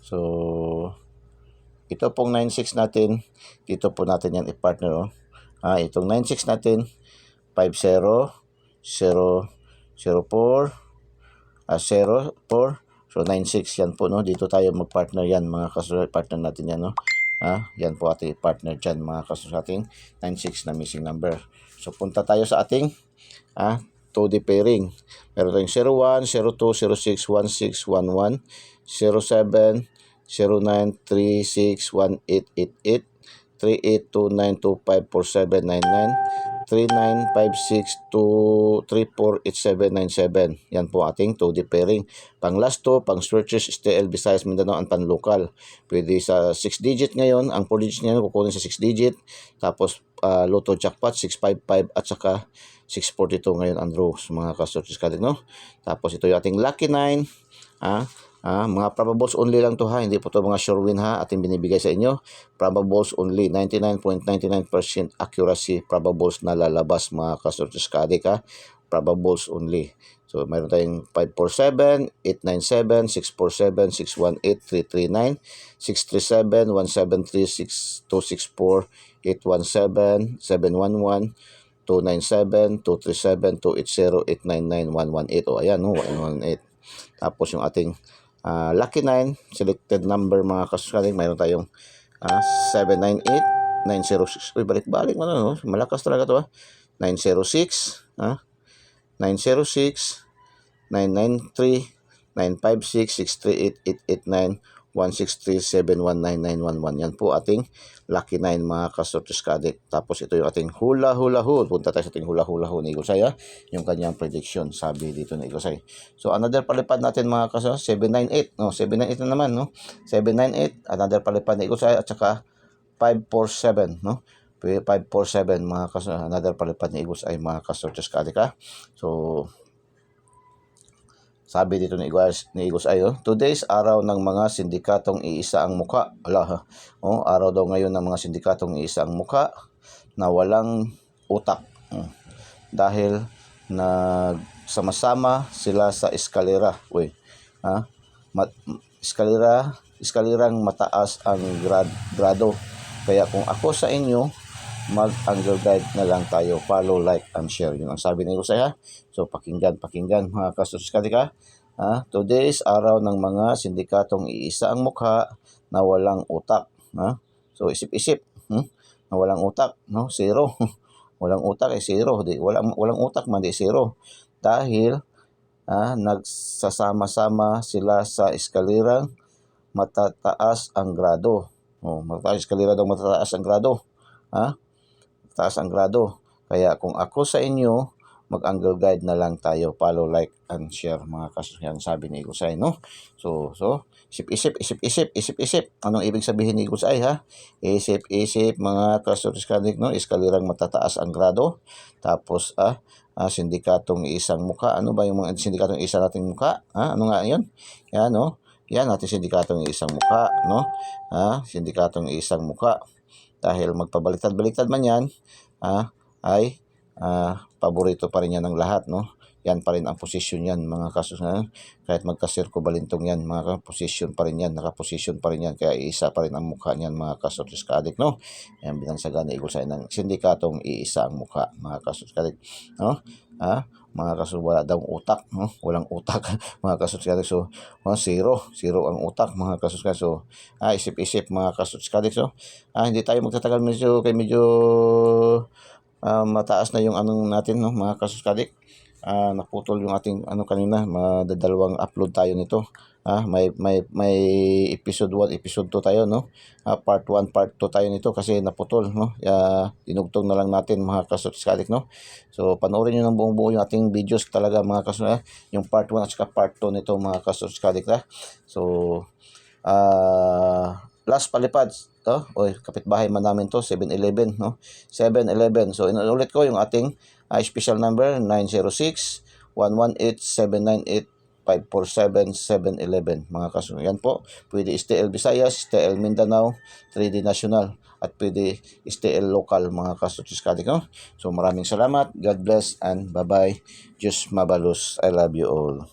So, ito pong 96 natin, dito po natin yan i-partner. Itong 96 natin, 50, 0, 04, 04. So, 96 yan po, no? Dito tayo mag-partner yan, mga kasunod. Partner natin yan, no? Yan po ating partner dyan, mga kasunod, ating 96 na missing number. So, punta tayo sa ating 2D pairing. Meron tayong 01, 02, 06, 16, 11, 07, 09, 36, 1888, 3829254799, 3956248797. Yan po ating 2D pairing. Pang last to, pang searches, STL, Visayas, Mindanao, ang pan-local. Pwede sa 6 digit ngayon. Ang 4 digit ngayon, kukunin sa 6 digit. Tapos, Lotto Jackpot, 655 at saka 642 ngayon ang draws, mga ka-searches ka din, no? Tapos, ito yung ating Lucky 9. Mga probables only lang to ha, hindi po to mga sure win ha, ating binibigay sa inyo. Probables only, 99.99% accuracy probables na lalabas, mga ka-searches ka adik ha. Probables only. So, mayroon tayong 547, 897, 647, 618, 339, 637, 173, 6264, 817, 711, 297, 237, 280, 899, 118. O, ayan, no, 118. Tapos yung ating Lucky 9, selected number, mga kasuskaling, mayroon tayong 798, 906. Uy, balik-balik mo na, no? Malakas talaga to, 906, 906, 993, 956, 638, 889, 163719911. Yan po ating Lucky 9, mga ka-searches ka-adik. Tapos ito yung ating hula ho. Punta tayo sa ating hula ho ni Igosay, yung kanyang prediction, sabi dito ni Igosay. So another palipad natin, mga ka-searches, 798, no? 798 na naman, no? 798, another palipad ni Igosay, at saka 547, no? 547, mga ka-searches, another palipad ni Igosay, mga ka-searches ka-adik, ha? So sabi dito ni Igos ay, today's araw ng mga sindikatong iisa ang muka. Araw daw ngayon ng mga sindikatong iisa ang muka na walang utak. Dahil nagsama-sama sila sa eskalera. Eskalerang mataas ang grado. Kaya kung ako sa inyo, mag-angle guide na lang tayo. Follow, like, and share. Yun ang sabi ni Igosay, ha. So, pakinggan, mga kasuskadi ka. Today is araw ng mga sindikatong iisa ang mukha na walang utak. So, isip-isip. Na walang utak, no? Zero. Walang utak ay zero. Walang utak man, di zero. Dahil, nagsasama-sama sila sa eskalirang matataas ang grado. Eskalera daw matataas ang grado. Taas ang grado. Kaya kung ako sa inyo, mag-angle guide na lang tayo. Follow, like, and share, mga kasuyan, sabi ni Igosay, no? So, isip-isip. Anong ibig sabihin ni Igosay, ha? Isip-isip, mga kasuyan, no? Eskalirang matataas ang grado. Tapos, sindikatong isang muka. Ano ba yung mga sindikatong isa nating muka? Ano nga yun? Yan, no? Yan, natin sindikatong isang muka, no? Sindikatong isang muka. Dahil magpabaliktad-baliktad man yan, ay paborito pa rin yan ng lahat, no? Yan pa rin ang posisyon yan, mga kasus na kahit magkasirko balintong yan, mga posisyon pa rin yan, nakaposisyon pa rin yan, kaya isa pa rin ang mukha niyan, mga kasus kadik, no? Yan binansagan ni Igosay ng sindikatong iisa ang mukha, mga kasus kadik, no? Mga kasus, wala daw utak, no? Walang utak, mga kasus kadik. So, zero ang utak, mga kasus kadik. So, isip-isip, mga kasus kadik. So, hindi tayo magtatagal, medyo mataas na yung anong natin, no, mga kasuskadik. Naputol yung ating kanina, madadalawang upload tayo nito. May episode 1, episode 2 tayo, no? Part 1, part 2 tayo nito kasi naputol, no? Dinugtong na lang natin, mga kasuskadik, no? So, panoorin niyo ng buong-buo yung ating videos talaga, mga kasuskadik. Yung part 1 at saka part 2 nito, mga kasuskadik, ha? So, last palipad, kapitbahay man namin to, 7-Eleven, no? 7-Eleven. So, inulit ko yung ating special number, 906-118-798-547, 7-Eleven, mga kaso. Yan po, pwede STL Visayas, STL Mindanao, 3D National, at pwede STL Local, mga kaso. No? So, maraming salamat. God bless and bye-bye. Diyos mabalos. I love you all.